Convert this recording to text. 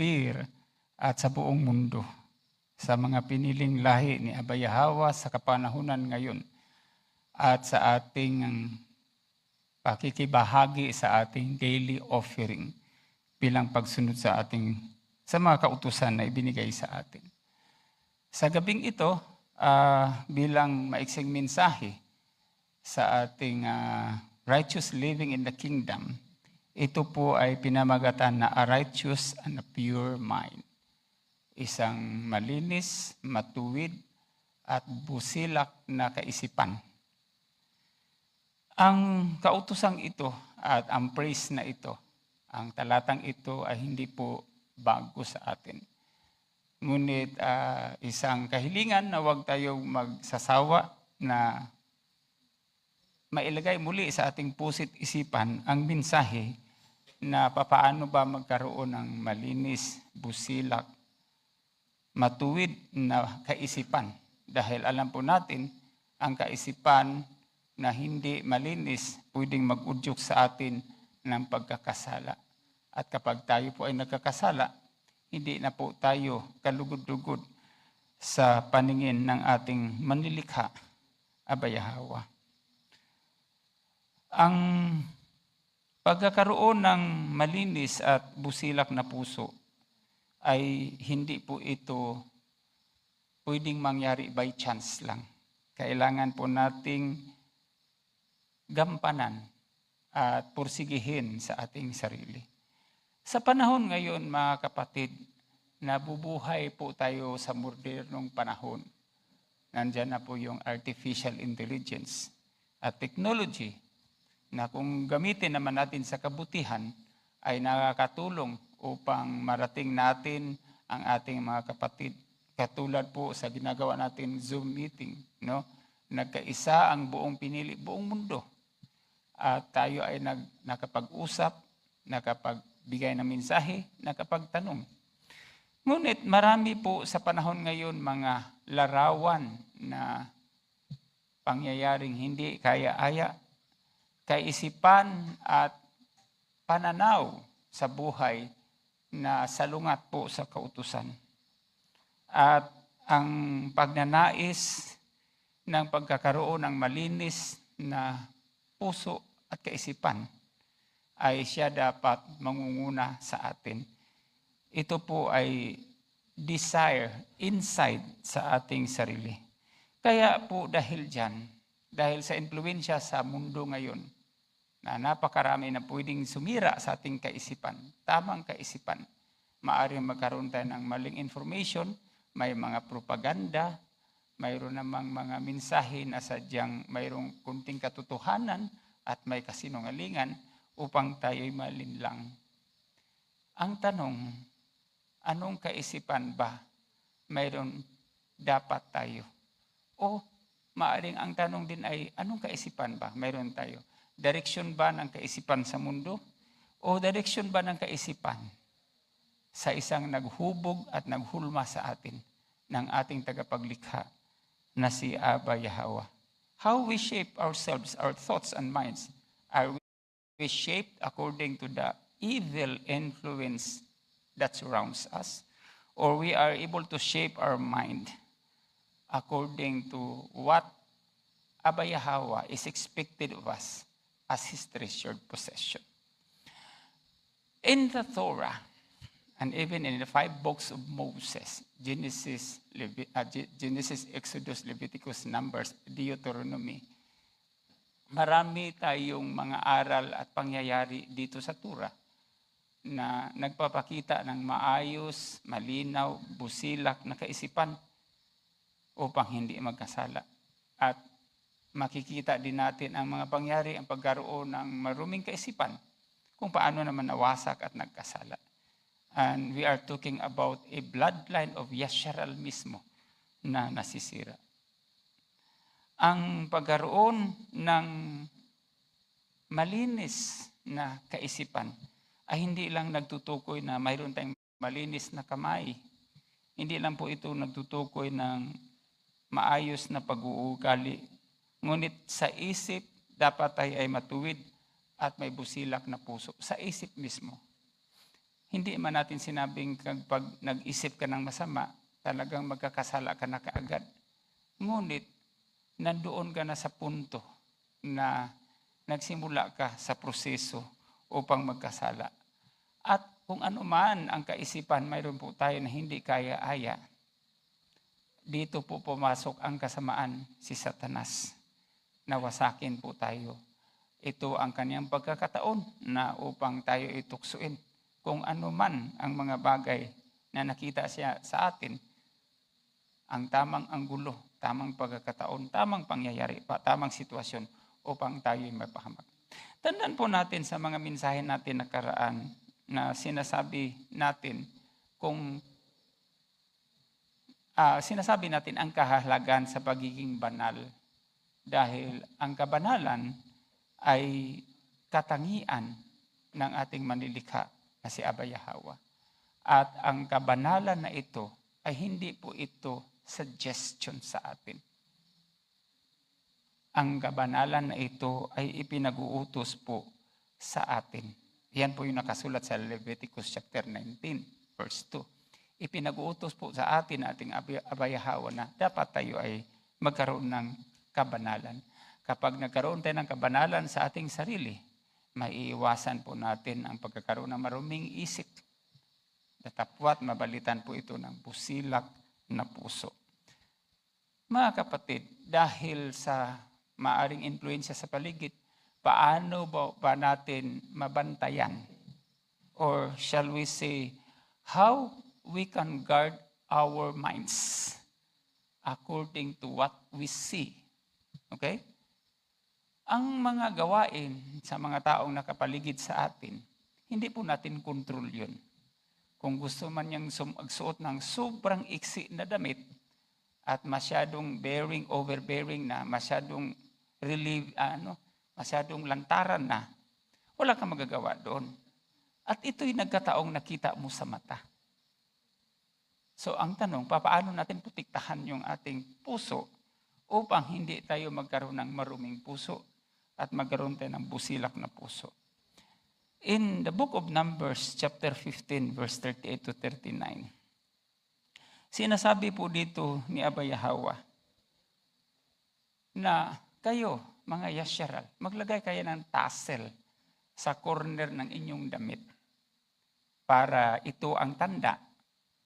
Lupir at sa buong mundo, sa mga piniling lahi ni Abba Yahweh sa kapanahunan ngayon at sa ating pakikibahagi sa ating daily offering bilang pagsunod sa mga kautusan na ibinigay sa atin. Sa gabing ito, bilang maiksing mensahe sa ating righteous living in the kingdom, ito po ay pinamagatan na a righteous and a pure mind. Isang malinis, matuwid, at busilak na kaisipan. Ang kautusang ito at ang praise na ito, ang talatang ito ay hindi po bago sa atin. Ngunit isang kahilingan na huwag tayong magsasawa na mailagay muli sa ating pusit isipan ang mensahe na papaano ba magkaroon ng malinis, busilak, matuwid na kaisipan. Dahil alam po natin, ang kaisipan na hindi malinis pwedeng mag-udyok sa atin ng pagkakasala. At kapag tayo po ay nagkakasala, hindi na po tayo kalugod-lugod sa paningin ng ating manlilikha, Abba Yahweh. Ang pagkakaroon ng malinis at busilak na puso ay hindi po ito pwedeng mangyari by chance lang. Kailangan po nating gampanan at pursigihin sa ating sarili. Sa panahon ngayon, mga kapatid, nabubuhay po tayo sa modernong panahon. Nandyan na po yung artificial intelligence at technology na kung gamitin naman natin sa kabutihan ay nakakatulong upang marating natin ang ating mga kapatid. Katulad po sa ginagawa natin Zoom meeting, no? Nagkaisa ang buong pinili, buong mundo. At tayo ay nakapag-usap, nakapagbigay ng mensahe, nakapagtanong. Ngunit marami po sa panahon ngayon mga larawan na pangyayaring hindi kaya-aya, kaisipan at pananaw sa buhay na salungat po sa kautusan. At ang pagnanais ng pagkakaroon ng malinis na puso at kaisipan ay siya dapat mangunguna sa atin. Ito po ay desire inside sa ating sarili. Kaya po dahil dyan, dahil sa impluwensya sa mundo ngayon, na napakarami na pwedeng sumira sa ating kaisipan, tamang kaisipan, maaaring magkaroon tayo ng maling information, may mga propaganda, mayroon namang mga mensahe na sadyang mayroong kunting katotohanan at may kasinungalingan upang tayo'y malinlang. Ang tanong, anong kaisipan ba mayroon dapat tayo? O maaaring ang tanong din ay, anong kaisipan ba mayroon tayo? Direksyon ba ng kaisipan sa mundo? O direksyon ba ng kaisipan sa isang naghubog at naghulma sa atin ng ating tagapaglikha na si Abba Yahweh? How we shape ourselves, our thoughts and minds, are we shaped according to the evil influence that surrounds us? Or we are able to shape our mind according to what Abba Yahweh is expected of us as His treasured possession. In the Torah, and even in the 5 books of Moses, Genesis, Exodus, Leviticus, Numbers, Deuteronomy, marami tayong mga aral at pangyayari dito sa Torah na nagpapakita ng maayos, malinaw, busilak na kaisipan upang hindi magkasala. At makikita din natin ang mga pangyari, ang pagkaroon ng maruming kaisipan kung paano naman nawasak at nagkasala. And we are talking about a bloodline of Yasharal mismo na nasisira. Ang pagkaroon ng malinis na kaisipan ay hindi lang nagtutukoy na mayroon tayong malinis na kamay. Hindi lang po ito nagtutukoy ng maayos na pag-uugali. Ngunit sa isip, dapat tayo ay matuwid at may busilak na puso. Sa isip mismo. Hindi man natin sinabing pag nag-isip ka ng masama, talagang magkakasala ka na kaagad. Ngunit, nandoon ka na sa punto na nagsimula ka sa proseso upang magkasala. At kung ano man ang kaisipan, mayroon po tayo na hindi kaya-aya. Dito po pumasok ang kasamaan, si Satanas. Nawasakin po tayo. Ito ang kanyang pagkakataon na upang tayo ituksuin. Kung ano man ang mga bagay na nakita siya sa atin, ang tamang anggulo, tamang pagkakataon, tamang pangyayari, tamang sitwasyon upang tayo'y mapahamak. Tandaan po natin sa mga mensahe natin nakaraan na sinasabi natin sinasabi natin ang kahalagan sa pagiging banal dahil ang kabanalan ay katangian ng ating manlilikha na si Aba Yahweh. At ang kabanalan na ito ay hindi po ito suggestion sa atin. Ang kabanalan na ito ay ipinag-uutos po sa atin. Yan po yung nakasulat sa Leviticus chapter 19, verse 2. Ipinag-uutos po sa atin ating Aba Yahweh na dapat tayo ay magkaroon ng kabanalan. Kapag nagkaroon tayo ng kabanalan sa ating sarili, maiiwasan po natin ang pagkakaroon ng maruming isip. Datapwat, mabalitan po ito ng busilak na puso. Mga kapatid, dahil sa maaring influensya sa paligid, paano ba natin mabantayan? Or shall we say, how we can guard our minds according to what we see? Okay? Ang mga gawain sa mga taong nakapaligid sa atin, hindi po natin kontrol yun. Kung gusto man niyang magsuot ng sobrang iksi na damit at masyadong overbearing na, masyadong masyadong lantaran na, wala kang magagawa doon. At ito'y nagkataong nakita mo sa mata. So ang tanong, paano natin protektahan yung ating puso upang hindi tayo magkaroon ng maruming puso at magkaroon tayo ng busilak na puso? In the book of Numbers, chapter 15, verse 38 to 39, sinasabi po dito ni Aba Yahweh na kayo, mga Yasharal, maglagay kayo ng tassel sa corner ng inyong damit para ito ang tanda